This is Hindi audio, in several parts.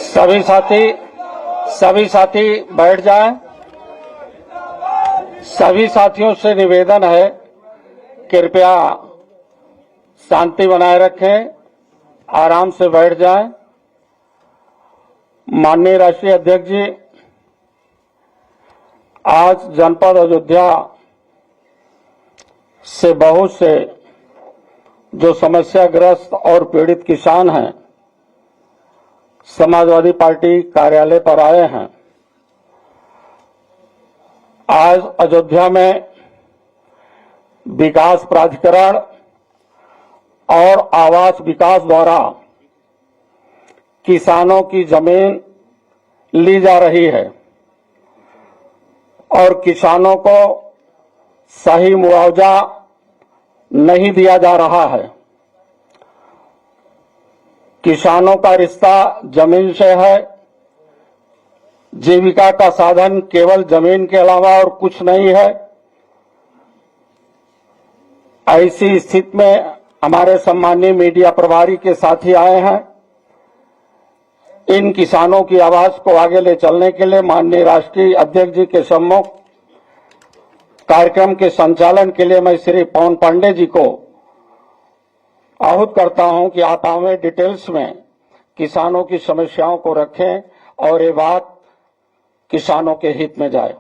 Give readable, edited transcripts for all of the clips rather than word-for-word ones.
सभी साथी बैठ जाएं। सभी साथियों से निवेदन है, कृपया शांति बनाए रखें, आराम से बैठ जाएं। माननीय राष्ट्रीय अध्यक्ष जी, आज जनपद अयोध्या से बहुत से जो समस्याग्रस्त और पीड़ित किसान हैं, समाजवादी पार्टी कार्यालय पर आए हैं। आज अयोध्या में विकास प्राधिकरण और आवास विकास द्वारा किसानों की जमीन ली जा रही है और किसानों को सही मुआवजा नहीं दिया जा रहा है। किसानों का रिश्ता जमीन से है। जीविका का साधन केवल जमीन के अलावा और कुछ नहीं है। ऐसी स्थिति में हमारे सम्मानीय मीडिया प्रभारी के साथी आए हैं। इन किसानों की आवाज को आगे ले चलने के लिए माननीय राष्ट्रीय अध्यक्ष जी के सम्मुख कार्यक्रम के संचालन के लिए मैं श्री पवन पांडे जी को आहूत करता हूं कि आप हमें डिटेल्स में किसानों की समस्याओं को रखें और ये बात किसानों के हित में जाए।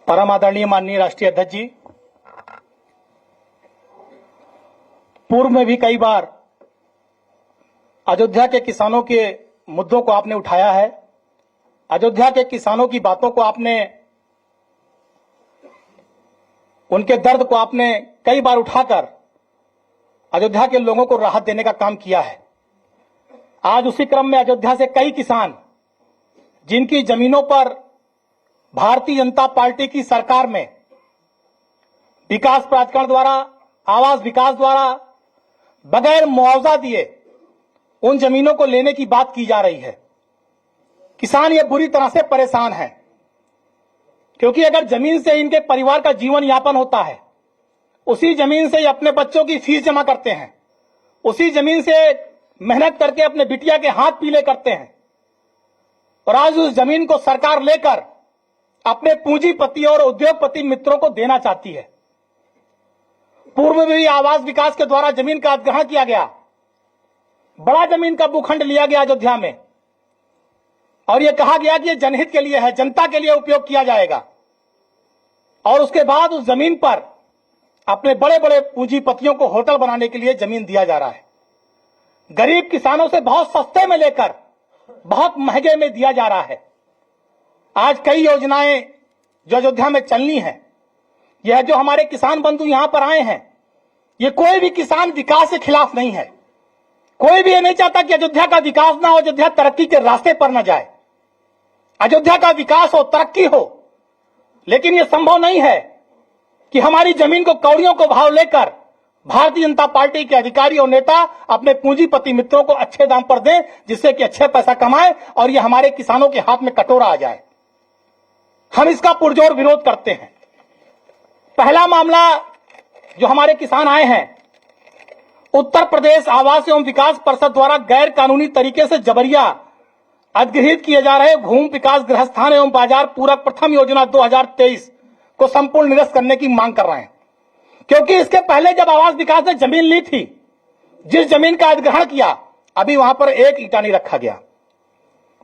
परम आदरणीय माननीय राष्ट्रीय अध्यक्ष जी, पूर्व में भी कई बार अयोध्या के किसानों के मुद्दों को आपने उठाया है। अयोध्या के किसानों की बातों को आपने, उनके दर्द को आपने कई बार उठाकर अयोध्या के लोगों को राहत देने का काम किया है। आज उसी क्रम में अयोध्या से कई किसान जिनकी जमीनों पर भारतीय जनता पार्टी की सरकार में विकास प्राधिकरण द्वारा, आवास विकास द्वारा बगैर मुआवजा दिए उन जमीनों को लेने की बात की जा रही है। किसान ये बुरी तरह से परेशान हैं, क्योंकि अगर जमीन से इनके परिवार का जीवन यापन होता है, उसी जमीन से अपने बच्चों की फीस जमा करते हैं, उसी जमीन से मेहनत करके अपने बिटिया के हाथ पीले करते हैं, और आज उस जमीन को सरकार लेकर अपने पूंजीपति और उद्योगपति मित्रों को देना चाहती है। पूर्व में भी आवास विकास के द्वारा जमीन का अधिग्रहण किया गया, बड़ा जमीन का भूखंड लिया गया अयोध्या में, और यह कहा गया कि यह जनहित के लिए है, जनता के लिए उपयोग किया जाएगा। और उसके बाद उस जमीन पर अपने बड़े बड़े पूंजीपतियों को होटल बनाने के लिए जमीन दिया जा रहा है। गरीब किसानों से बहुत सस्ते में लेकर बहुत महंगे में दिया जा रहा है। आज कई योजनाएं जो अयोध्या में चलनी है, यह जो हमारे किसान बंधु यहां पर आए हैं, ये कोई भी किसान विकास के खिलाफ नहीं है। कोई भी ये नहीं चाहता कि अयोध्या का विकास ना हो, अयोध्या तरक्की के रास्ते पर न जाए, अयोध्या का विकास हो, तरक्की हो। लेकिन यह संभव नहीं है कि हमारी जमीन को कौड़ियों को भाव लेकर भारतीय जनता पार्टी के अधिकारी और नेता अपने पूंजीपति मित्रों को अच्छे दाम पर दें, जिससे कि अच्छे पैसा कमाए और यह हमारे किसानों के हाथ में कटोरा आ जाए। हम इसका पुरजोर विरोध करते हैं। पहला मामला जो हमारे किसान आए हैं, उत्तर प्रदेश आवास एवं विकास परिषद द्वारा गैर कानूनी तरीके से जबरिया अधिग्रहित किए जा रहे भूमि विकास गृहस्थान एवं बाजार पूरक प्रथम योजना 2023 को संपूर्ण निरस्त करने की मांग कर रहे हैं। क्योंकि इसके पहले जब आवास विकास ने जमीन ली थी, जिस जमीन का अधिग्रहण किया, अभी वहां पर एक ईंटा नहीं रखा गया।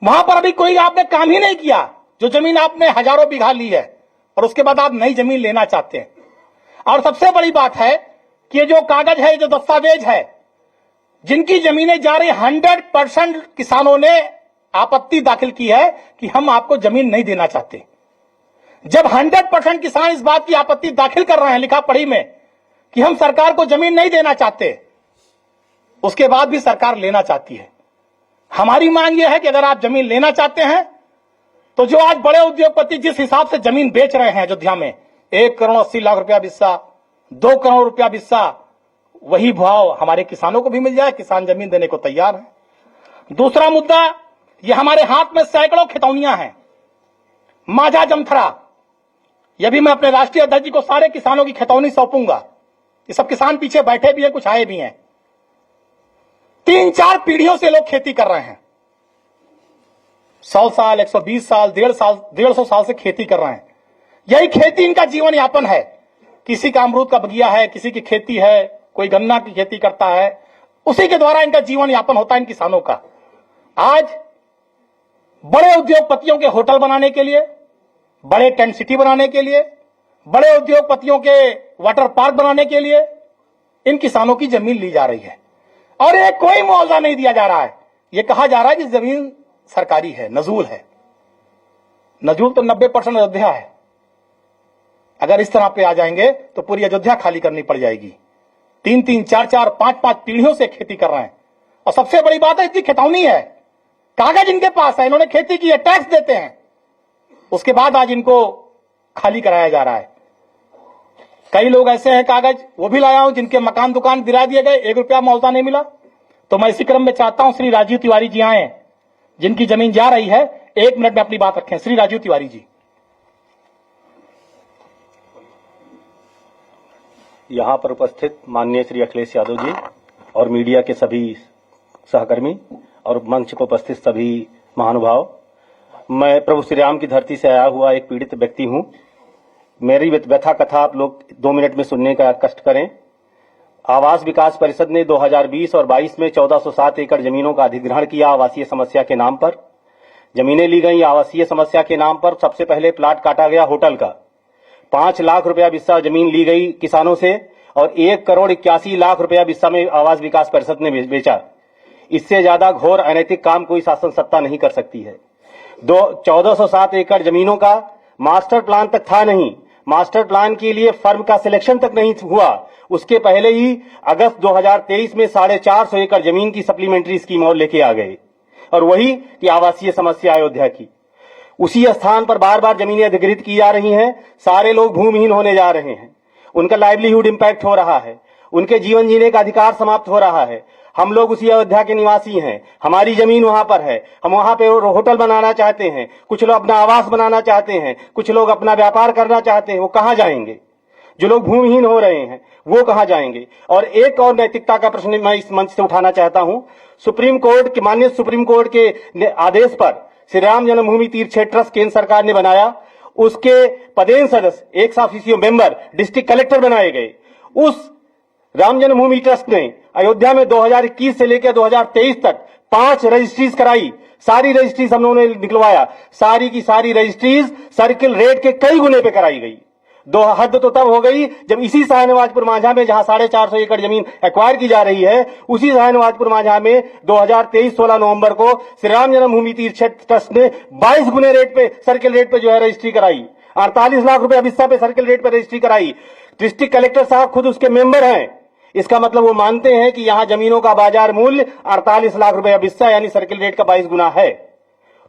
वहां पर अभी कोई आपने काम ही नहीं किया। जो जमीन आपने हजारों बीघा ली है और उसके बाद आप नई जमीन लेना चाहते हैं। और सबसे बड़ी बात है कि ये जो कागज है, जो दस्तावेज है, जिनकी जमीनें जा रही, 100% किसानों ने आपत्ति दाखिल की है कि हम आपको जमीन नहीं देना चाहते। जब 100% किसान इस बात की आपत्ति दाखिल कर रहे हैं लिखा पढ़ी में कि हम सरकार को जमीन नहीं देना चाहते, उसके बाद भी सरकार लेना चाहती है। हमारी मांग यह है कि अगर आप जमीन लेना चाहते हैं तो जो आज बड़े उद्योगपति जिस हिसाब से जमीन बेच रहे हैं अयोध्या में, 1 करोड़ 80 लाख रुपया बिस्सा, 2 करोड़ रुपया बिस्सा, वही भाव हमारे किसानों को भी मिल जाए। किसान जमीन देने को तैयार है। दूसरा मुद्दा, ये हमारे हाथ में सैकड़ों खितौनियां हैं, माझा जमथरा। यह भी मैं अपने राष्ट्रीय अध्यक्ष जी को सारे किसानों की खितौनी सौंपूंगा। ये सब किसान पीछे बैठे भी हैं, कुछ आए भी हैं। 3-4 पीढ़ियों से लोग खेती कर रहे हैं, 100 साल, 120 साल, 150 साल से खेती कर रहे हैं। यही खेती इनका जीवन यापन है। किसी का अमरूद का बगिया है, किसी की खेती है, कोई गन्ना की खेती करता है, उसी के द्वारा इनका जीवन यापन होता है इन किसानों का। आज बड़े उद्योगपतियों के होटल बनाने के लिए, बड़े टेंट सिटी बनाने के लिए, बड़े उद्योगपतियों के वाटर पार्क बनाने के लिए इन किसानों की जमीन ली जा रही है और ये कोई मुआवजा नहीं दिया जा रहा है। ये कहा जा रहा है कि जमीन सरकारी है, नजूल है। नजूल तो 90% अयोध्या है। अगर इस तरह पे आ जाएंगे तो पूरी अयोध्या खाली करनी पड़ जाएगी। 3-3, 4-4, 5-5 पीढ़ियों से खेती कर रहे हैं और सबसे बड़ी बात है इतनी खितौनी है, कागज इनके पास है, इन्होंने खेती की है, टैक्स देते हैं, उसके बाद आज इनको खाली कराया जा रहा है। कई लोग ऐसे हैं, कागज वो भी लाया हूं, जिनके मकान दुकान गिरा दिए गए, 1 रुपया मुआवजा नहीं मिला। तो मैं इसी क्रम में चाहता हूं श्री राजीव तिवारी जी आए, जिनकी जमीन जा रही है, 1 मिनट में अपनी बात रखें। श्री राजीव तिवारी जी। यहाँ पर उपस्थित माननीय श्री अखिलेश यादव जी और मीडिया के सभी सहकर्मी और मंच पर उपस्थित सभी महानुभाव, मैं प्रभु श्री राम की धरती से आया हुआ एक पीड़ित व्यक्ति हूँ। मेरी व्यथा कथा आप लोग 2 मिनट में सुनने का कष्ट करें। आवास विकास परिषद ने 2020 और 22 में 1407 एकड़ जमीनों का अधिग्रहण किया आवासीय समस्या के नाम पर। जमीनें ली गई आवासीय समस्या के नाम पर। सबसे पहले प्लाट काटा गया होटल का, 5 लाख रुपया बिस्सा जमीन ली गई किसानों से और 1,81,00,000 रुपया बिस्सा में आवास विकास परिषद ने बेचा। इससे ज्यादा घोर अनैतिक काम कोई शासन सत्ता नहीं कर सकती है। 1407 एकड़ जमीनों का मास्टर प्लान तक था नहीं, मास्टर प्लान के लिए फर्म का सिलेक्शन तक नहीं हुआ। उसके पहले ही अगस्त 2023 में 450 एकड़ जमीन की सप्लीमेंट्री स्कीम और लेके आ गए, और वही कि आवासीय समस्या अयोध्या की। उसी स्थान पर बार बार जमीनें अधिग्रहित की जा रही हैं। सारे लोग भूमिहीन होने जा रहे हैं, उनका लाइवलीहुड इंपैक्ट हो रहा है, उनके जीवन जीने का अधिकार समाप्त हो रहा है। हम लोग उसी अयोध्या के निवासी हैं, हमारी जमीन वहां पर है, हम वहां पे होटल बनाना चाहते हैं, कुछ लोग अपना आवास बनाना चाहते हैं, कुछ लोग अपना व्यापार करना चाहते हैं। वो कहां जाएंगे? जो लोग भूमिहीन हो रहे हैं वो कहां जाएंगे? और एक और नैतिकता का प्रश्न मैं इस मंच से उठाना चाहता हूं। सुप्रीम कोर्ट के माननीय सुप्रीम कोर्ट के आदेश पर श्री राम जन्मभूमि तीर्थ क्षेत्र ट्रस्ट केंद्र सरकार ने बनाया, उसके पदेन सदस्य ex officio member district collector बनाए गए। उस राम जन्मभूमि ट्रस्ट ने अयोध्या में 2021 से लेकर 2023 तक 5 रजिस्ट्रीज कराई। सारी रजिस्ट्रीज हम लोगों ने निकलवाया, सारी की सारी रजिस्ट्रीज सर्किल रेट के कई गुने पे कराई गई। हद तो तब हो गई जब इसी शाहनवाजपुर मांझा में जहां 450 एकड़ जमीन एक्वायर की जा रही है, उसी शाहनवाजपुर मांझा में 2023 16 नवंबर को श्री राम जन्मभूमि तीर्थ क्षेत्र ट्रस्ट ने 22 गुने रेट पे सर्किल रेट पे जो है रजिस्ट्री कराई। 48 लाख रुपए बिस्सा पे सर्किल रेट पे रजिस्ट्री कराई। डिस्ट्रिक्ट कलेक्टर साहब खुद उसके मेंबर हैं। इसका मतलब वो मानते हैं कि यहां जमीनों का बाजार मूल्य 48 लाख रुपए बिस्सा यानी सर्किल रेट का 22 गुना है।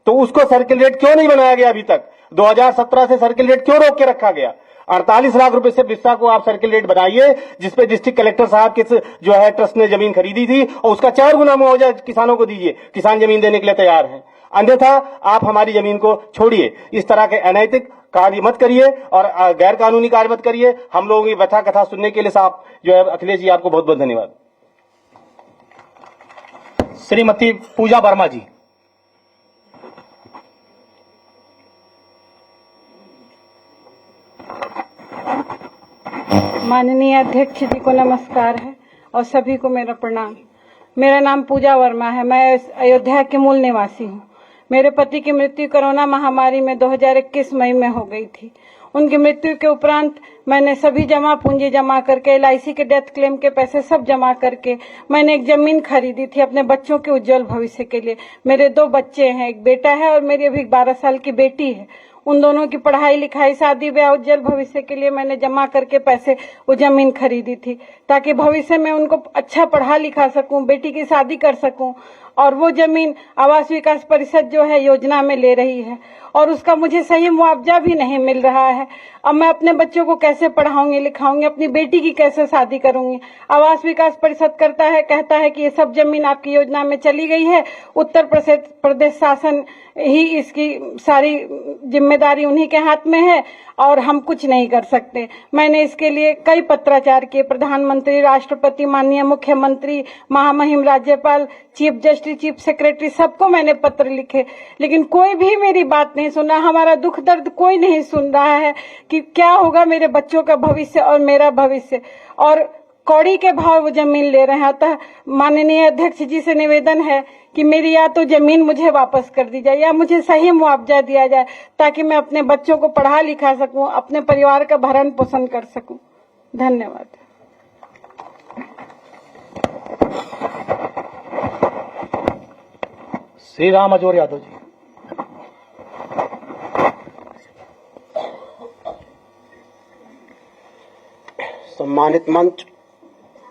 तो उसको सर्किल रेट क्यों नहीं बनाया गया अभी तक? 2017 से सर्किल रेट क्यों रोक के रखा गया? 48 लाख रुपए से बिस्सा को आप सर्किल रेट बनाइए, जिसपे डिस्ट्रिक्ट कलेक्टर साहब के जो है ट्रस्ट ने जमीन खरीदी थी, और उसका 4 गुना मुआवजा किसानों को दीजिए। किसान जमीन देने के लिए तैयार हैं, अन्यथा आप हमारी जमीन को छोड़िए। इस तरह के अनैतिक कार्य मत करिए और गैर कानूनी कार्य मत करिए। हम लोगों की व्यथा कथा सुनने के लिए साहब जो है अखिलेश जी, आपको बहुत बहुत धन्यवाद। श्रीमती पूजा वर्मा जी। माननीय अध्यक्ष जी को नमस्कार है और सभी को मेरा प्रणाम। मेरा नाम पूजा वर्मा है, मैं अयोध्या के मूल निवासी हूँ। मेरे पति की मृत्यु कोरोना महामारी में 2021 मई में हो गई थी। उनकी मृत्यु के उपरांत मैंने सभी जमा पूंजी जमा करके, LIC के डेथ क्लेम के पैसे सब जमा करके मैंने एक जमीन खरीदी थी अपने बच्चों के उज्जवल भविष्य के लिए। मेरे 2 बच्चे हैं, एक बेटा है और मेरी अभी 12 साल की बेटी है। उन दोनों की पढ़ाई लिखाई, शादी ब्याह, उज्जवल भविष्य के लिए मैंने जमा करके पैसे वो जमीन खरीदी थी, ताकि भविष्य में उनको अच्छा पढ़ा लिखा सकूं, बेटी की शादी कर सकूं और वो जमीन आवास विकास परिषद जो है योजना में ले रही है और उसका मुझे सही मुआवजा भी नहीं मिल रहा है। अब मैं अपने बच्चों को कैसे पढ़ाऊंगी लिखाऊंगी, अपनी बेटी की कैसे शादी करूंगी। आवास विकास परिषद कहता है कि ये सब जमीन आपकी योजना में चली गई है, उत्तर प्रदेश शासन ही इसकी सारी जिम्मेदारी उन्हीं के हाथ में है और हम कुछ नहीं कर सकते। मैंने इसके लिए कई पत्राचार किए, प्रधानमंत्री, राष्ट्रपति, माननीय मुख्यमंत्री, महामहिम राज्यपाल, चीफ जस्टिस, चीफ सेक्रेटरी, सबको मैंने पत्र लिखे, लेकिन कोई भी मेरी बात नहीं सुना। हमारा दुख दर्द कोई नहीं सुन रहा है कि क्या होगा मेरे बच्चों का भविष्य और मेरा भविष्य। और कौड़ी के भाव वो जमीन ले रहे हैं। अतः माननीय अध्यक्ष जी से निवेदन है कि मेरी या तो जमीन मुझे वापस कर दी जाए या मुझे सही मुआवजा दिया जाए ताकि मैं अपने बच्चों को पढ़ा लिखा सकूं, अपने परिवार का भरण पोषण कर सकूं। धन्यवाद। श्री राम अजोर यादव जी। सम्मानित मंच,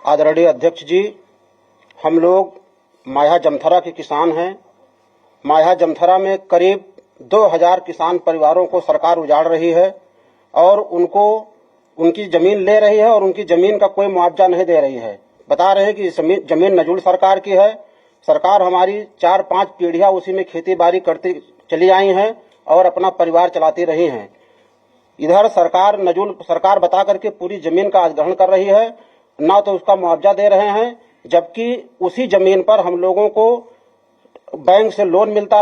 आदरणीय अध्यक्ष जी, हम लोग माया जमथरा के किसान हैं। माया जमथरा में करीब 2000 किसान परिवारों को सरकार उजाड़ रही है और उनको उनकी जमीन ले रही है और उनकी जमीन का कोई मुआवजा नहीं दे रही है। बता रहे हैं कि जमीन नजूल सरकार की है। सरकार हमारी 4-5 पीढ़ियां उसी में खेती बाड़ी करती चली आई हैं और अपना परिवार चलाती रही हैं। इधर सरकार नजूल सरकार बता करके पूरी जमीन का अधिग्रहण कर रही है, ना तो उसका मुआवजा दे रहे हैं, जबकि उसी जमीन पर हम लोगों को बैंक से लोन मिलता